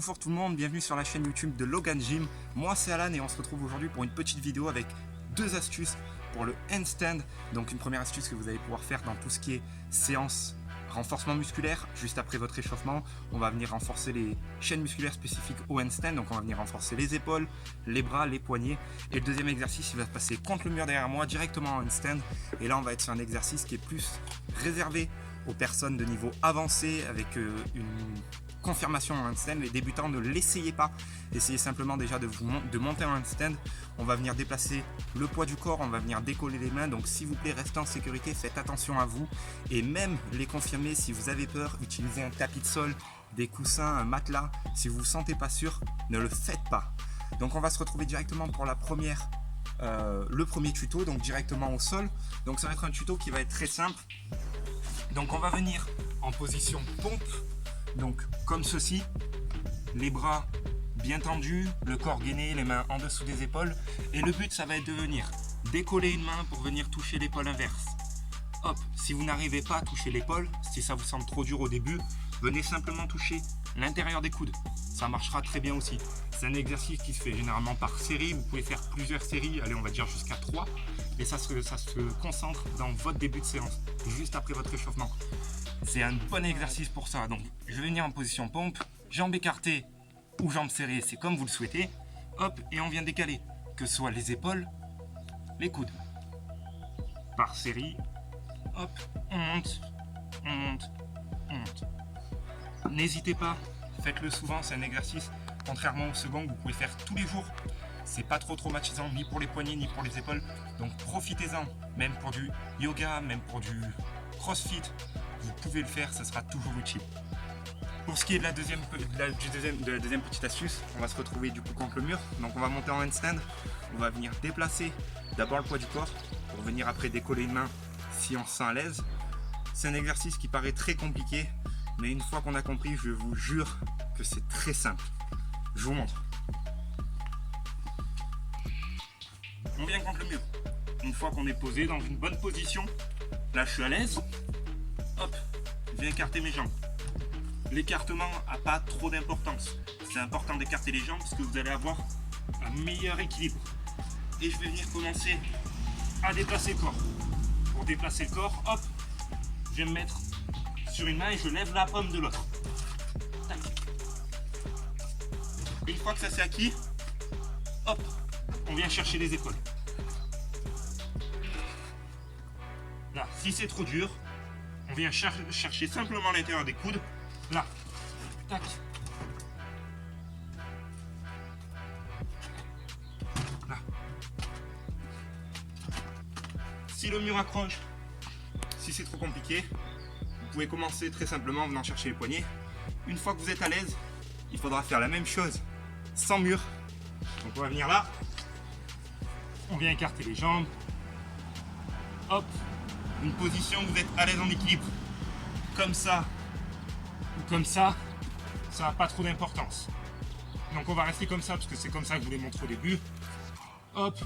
bonjour tout le monde, bienvenue sur la chaîne YouTube de Logan Gym. Moi c'est Alan et on se retrouve aujourd'hui pour une petite vidéo avec deux astuces pour le handstand. Donc une première astuce que vous allez pouvoir faire dans tout ce qui est séance renforcement musculaire. Juste après votre échauffement, on va venir renforcer les chaînes musculaires spécifiques au handstand. Donc on va venir renforcer les épaules, les bras, les poignets. Et le deuxième exercice, il va se passer contre le mur derrière moi, directement en handstand. Et là on va être sur un exercice qui est plus réservé aux personnes de niveau avancé avec une confirmation en handstand. Les débutants, ne l'essayez pas, essayez simplement déjà de monter en handstand. On va venir déplacer le poids du corps, on va venir décoller les mains, donc s'il vous plaît restez en sécurité, faites attention à vous et même les confirmer. Si vous avez peur, utilisez un tapis de sol, des coussins, un matelas. Si vous ne vous sentez pas sûr, ne le faites pas. Donc on va se retrouver directement pour le premier tuto, donc directement au sol. Donc ça va être un tuto qui va être très simple. Donc on va venir en position pompe, donc comme ceci, les bras bien tendus, le corps gainé, les mains en dessous des épaules. Et le but ça va être de venir décoller une main pour venir toucher l'épaule inverse. Hop, si vous n'arrivez pas à toucher l'épaule, si ça vous semble trop dur au début, venez simplement toucher l'intérieur des coudes. Ça marchera très bien aussi. C'est un exercice qui se fait généralement par série. Vous pouvez faire plusieurs séries, allez on va dire jusqu'à 3. Et ça se concentre dans votre début de séance, juste après votre échauffement. C'est un bon exercice pour ça. Donc je vais venir en position pompe, jambes écartées ou jambes serrées, c'est comme vous le souhaitez. Hop, et on vient décaler, que ce soit les épaules, les coudes. Par série, hop, on monte, on monte, on monte. N'hésitez pas, faites-le souvent, c'est un exercice, contrairement au second que vous pouvez faire tous les jours. C'est pas trop traumatisant ni pour les poignets ni pour les épaules, donc profitez-en, même pour du yoga, même pour du crossfit, vous pouvez le faire, ça sera toujours utile. Pour ce qui est de la deuxième petite astuce, on va se retrouver du coup contre le mur, donc on va monter en handstand, on va venir déplacer d'abord le poids du corps, pour venir après décoller une main si on se sent à l'aise. C'est un exercice qui paraît très compliqué, mais une fois qu'on a compris, je vous jure que c'est très simple. Je vous montre. On vient contre le mur. Une fois qu'on est posé dans une bonne position, là je suis à l'aise, hop, je viens écarter mes jambes. L'écartement n'a pas trop d'importance. C'est important d'écarter les jambes parce que vous allez avoir un meilleur équilibre. Et je vais venir commencer à déplacer le corps. Pour déplacer le corps, hop, je vais me mettre sur une main et je lève la paume de l'autre. Une fois que ça c'est acquis, hop, on vient chercher les épaules. Là, si c'est trop dur, on vient chercher simplement l'intérieur des coudes. Là, tac. Là. Si le mur accroche, si c'est trop compliqué, vous pouvez commencer très simplement en venant chercher les poignets. Une fois que vous êtes à l'aise, il faudra faire la même chose sans mur. Donc on va venir là, on vient écarter les jambes, hop, une position où vous êtes à l'aise en équilibre, comme ça ou comme ça n'a pas trop d'importance. Donc on va rester comme ça parce que c'est comme ça que je vous l'ai montré au début. Hop,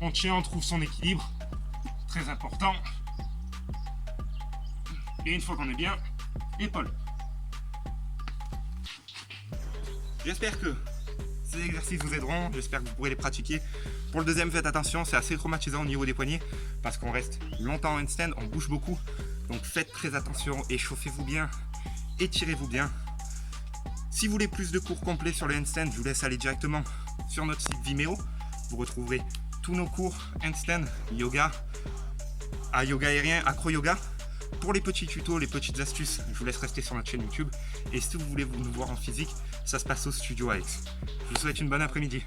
on tient, on trouve son équilibre, très important. Et une fois qu'on est bien, épaules. J'espère que ces exercices vous aideront, j'espère que vous pourrez les pratiquer. Pour le deuxième, faites attention, c'est assez traumatisant au niveau des poignets parce qu'on reste longtemps en handstand, on bouge beaucoup. Donc faites très attention, échauffez-vous bien, étirez-vous bien. Si vous voulez plus de cours complets sur le handstand, je vous laisse aller directement sur notre site Vimeo. Vous retrouverez tous nos cours handstand, yoga, yoga aérien, acro-yoga. Pour les petits tutos, les petites astuces, je vous laisse rester sur notre chaîne YouTube. Et si vous voulez nous voir en physique, ça se passe au studio Alex. Je vous souhaite une bonne après-midi.